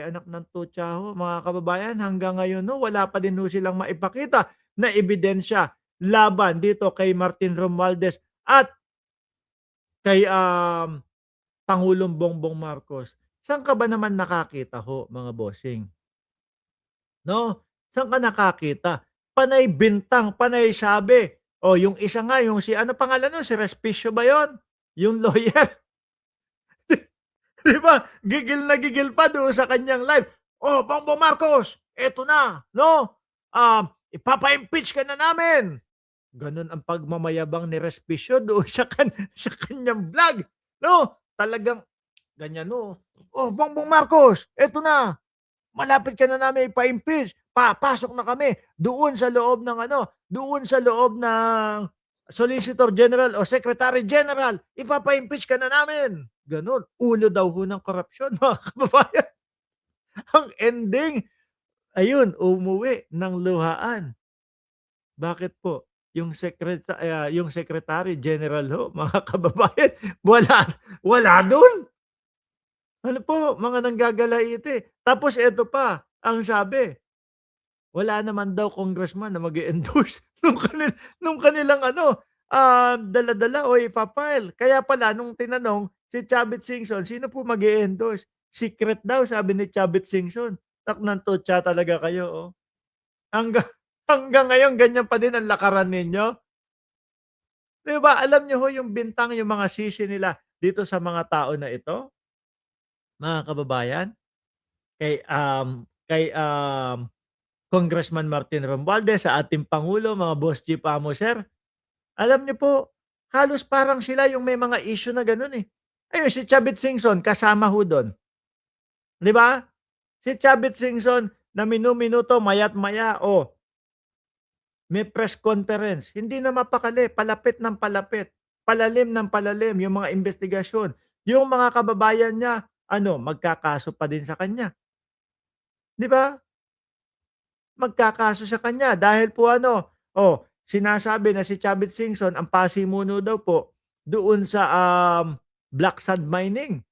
Anak ng tutya ho, mga kababayan, hanggang ngayon ho, wala pa din ho silang maipakita na ebidensya laban dito kay Martin Romualdez at kay, Pangulong Bongbong Marcos. Saan ka ba naman nakakita ho, mga bossing, 'no? Saan ka nakakita? Panay bintang, panay sabi. O yung isa nga, yung si ano pangalan nun, si Respicio ba yun? Yung lawyer, 'di ba? Gigil na gigil pa doon sa kanyang live. "Oh, Bongbong Marcos, eto na, 'no? Ipapa-impeach ka na namin." Gano'n ang pagmamayabang ni Respicio doon sa sa kanyang vlog, 'no? Talagang ganyan, 'no? "Oh, Bongbong Marcos, eto na, malapit ka na namin ipa-impeach. Papasok na kami doon sa loob ng ano, doon sa loob ng Solicitor General o Secretary General. Ipapa-impeach ka na namin." Gano'n. Ulo daw ho ng korapsyon, mga kababayan. Ang ending, ayun, umuwi ng luhaan. Bakit po? Yung Secretary General ho, mga kababayan, wala wala dun. Ano po, mga nanggagalaiti. Tapos eto pa, ang sabi, wala naman daw congressman na mag-e-endorse nung kanilang ano, dala-dala o ipa-file. Kaya pala nung tinanong si Chavit Singson, "Sino po mag-e-endorse?" Secret daw, sabi ni Chavit Singson. Ng tutya talaga kayo, oh. Hanggang hanggang ngayon ganyan pa din ang lakaran ninyo? 'Di ba, alam niyo ho yung bintang, yung mga sisi nila dito sa mga tao na ito, mga kababayan, kay Congressman Martin Romualdez, sa ating pangulo, mga Boss Chief Amo Sir. Alam niyo po, halos parang sila yung may mga issue na gano'n, eh. Ayun, si Chavit Singson kasama ho do'n, 'di ba? Si Chavit Singson na minu-minuto, maya't-maya, oh, may press conference, hindi na mapakali, palapit ng palapit, palalim ng palalim yung mga investigasyon. Yung mga kababayan niya, ano, magkakaso pa din sa kanya, 'di ba? Magkakaso sa kanya dahil po ano, oh, sinasabi na si Chavit Singson ang pasimuno daw po doon sa, black sand mining.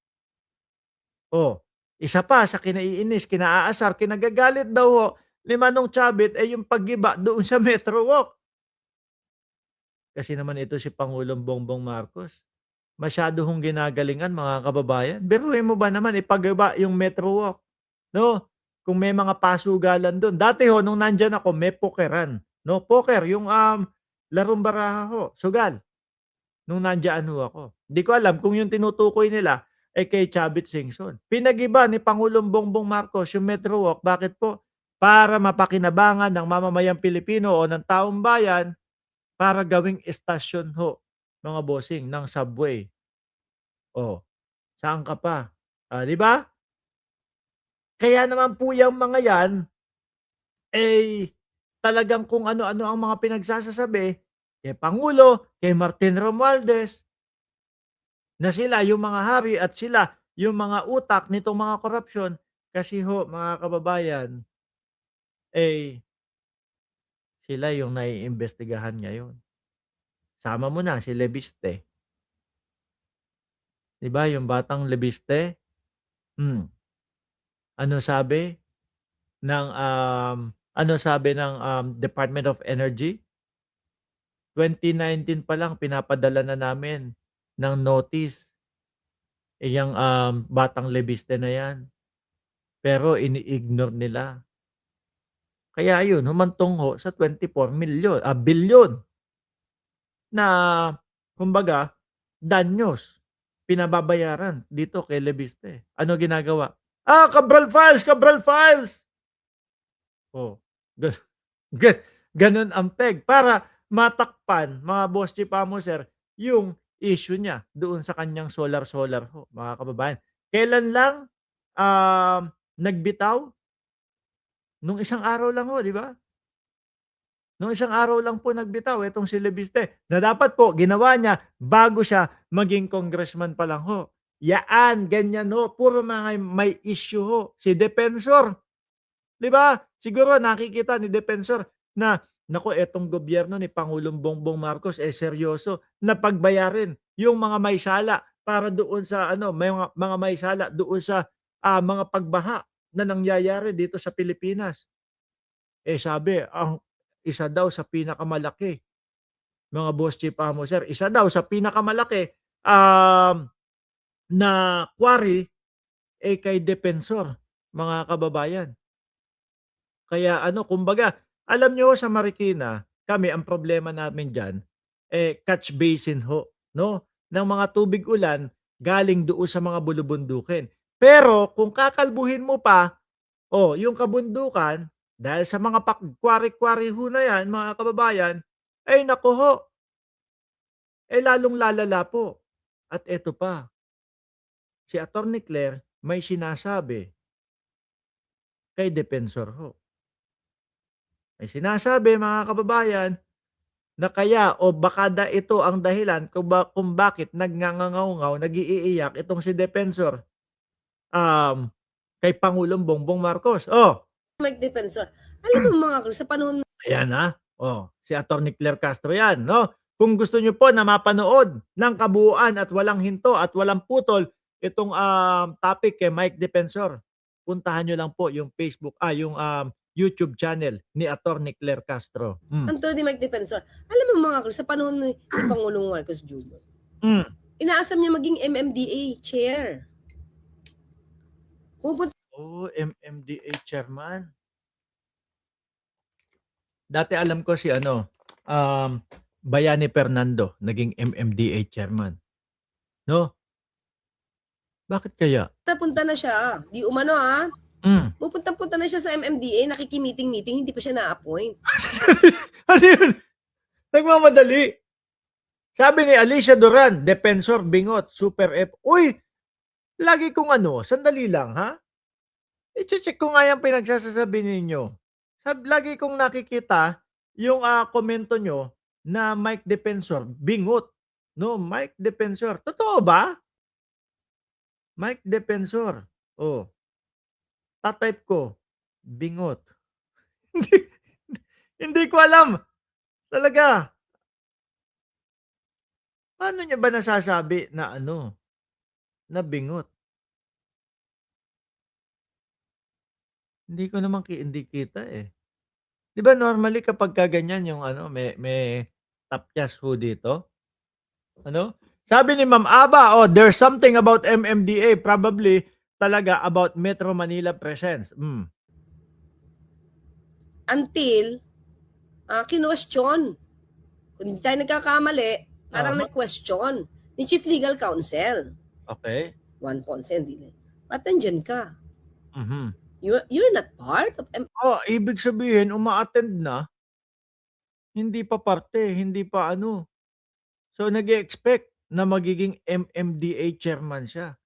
Oh, isa pa sa kinaiinis, kinaaasar, kinagagalit daw ho ni Manong Chavit ay yung paggiba doon sa Metro Walk. Kasi naman ito si Pangulong Bongbong Marcos, masyado hong ginagalingan, mga kababayan. Biruin mo ba naman ipagawa yung Metro Walk, 'no? Kung may mga pasugalan dun. Dati ho nung nandiyan ako may pokeran, 'no? Poker yung, larong baraha ho, sugal, nung nandiyan ho ako. Di ko alam kung yung tinutukoy nila ay kay Chavit Singson. Pinag-iba ni Pangulong Bongbong Marcos yung Metro Walk, bakit po? Para mapakinabangan ng mamamayang Pilipino o ng taong bayan para gawing istasyon ho, mga bossing, ng subway. Oh, saan ka pa? 'Di ba? Kaya naman po yang mga 'yan, eh, talagang kung ano-ano ang mga pinagsasasabi kay Pangulo, kay Martin Romualdez, na sila yung mga hari at sila yung mga utak nitong mga korapsyon. Kasi ho, mga kababayan, eh, sila yung naiimbestigahan ngayon. Sama mo na si Lebiste, 'di ba yung batang Lebiste? Hmm, ano sabi ng, ano sabi ng, Department of Energy? 2019 pa lang pinapadala na namin ng notice, yang, batang lebiste na 'yan, pero ini-ignore nila. Kaya ayun, humantong ho sa 24 bilyon na kumbaga danyos pinababayaran dito kay Lebiste. Ano ginagawa? Cabral Files, Cabral Files! Oh, ga ga gano'n ang peg para matakpan, mga boss chief amo sir, yung issue niya doon sa kanyang solar ho, mga kababayan. Kailan lang, nagbitaw? Nung isang araw lang ho, 'di ba? Nung isang araw lang po nagbitaw itong si Lebiste, na dapat po ginawa niya bago siya maging congressman pa lang ho. Yaan, ganyan ho, puro mga may issue ho. Si Defensor, 'di ba? Siguro nakikita ni Defensor na, naku, etong gobyerno ni Pangulong Bongbong Marcos, eh, seryoso na pagbayarin yung mga may sala para doon sa ano, may mga may sala doon sa, mga pagbaha. na nangyayari dito sa Pilipinas. Eh, sabi ang isa daw sa pinakamalaki, mga boss chief amo sir, isa daw sa pinakamalaki, na quarry, eh, kay Defensor, mga kababayan. Kaya ano, kumbaga, alam niyo sa Marikina, kami ang problema namin diyan, eh, catch basin ho, 'no, ng mga tubig ulan galing doon sa mga bulubundukin. Pero kung kakalbuhin mo pa, oh, yung kabundukan, dahil sa mga quarry-quarry ho na 'yan, mga kababayan, ay naku ho, eh, lalong lalala po. At eto pa, si Attorney Claire may sinasabi kay Defensor ho. May sinasabi, mga kababayan, na kaya o baka ito ang dahilan kung bakit nagngangangaw-ngaw, nag-iiyak itong si Defensor, um, kay Pangulong Bongbong Marcos. Oh, Mike Defensor. Alam mo mga Chris, sa panahon ayan na. Oh, si Attorney Claire Castro 'yan, 'no? Kung gusto niyo po na mapanood ng kabuuan at walang hinto at walang putol itong, topic kay Mike Defensor, puntahan niyo lang po yung YouTube channel ni Attorney Claire Castro. ni Mike Defensor. Alam mo mga Chris, sa panahon ni Pangulong Marcos Jr., inaasam niya maging MMDA chair. Pupunta Oh, MMDA chairman. Dati alam ko si ano, Bayani Fernando naging MMDA chairman, 'no? Bakit kaya? punta na siya. Di umano Hmm. Pupunta na siya sa MMDA, nakiki-meeting-meeting, hindi pa siya na-appoint. Ano yun? Nagmamadali. Sabi ni Alicia Duran, Defensor Bingot, Super F. Uy, lagi kong ano, sandali lang ha? I-check ko nga yung pinagsasabi ninyo. Lagi kong nakikita yung komento nyo na Mike Defensor, Bingot. No, Mike Defensor. Totoo ba? Mike Defensor. Oh, tatype ko, Bingot. Hindi ko alam. Talaga. Paano niya ba nasasabi na ano, na bingot? Hindi ko naman hindi kita, eh. 'Di ba normally kapagka ganyan yung ano, may tapyas ho dito? Ano? Sabi ni Ma'am Aba, "Oh, there's something about MMDA, probably talaga about Metro Manila presence." Until, kinwestiyon. Kung hindi tayo nagkakamali, parang Tama. nag-question ni Chief Legal Counsel. Okay. Juan Ponce Enrile. Ba't nandyan ka? Mhm. You're not part of Oh, ibig sabihin uma-attend na, hindi pa parte, hindi pa ano. So nag-e-expect na magiging MMDA chairman siya.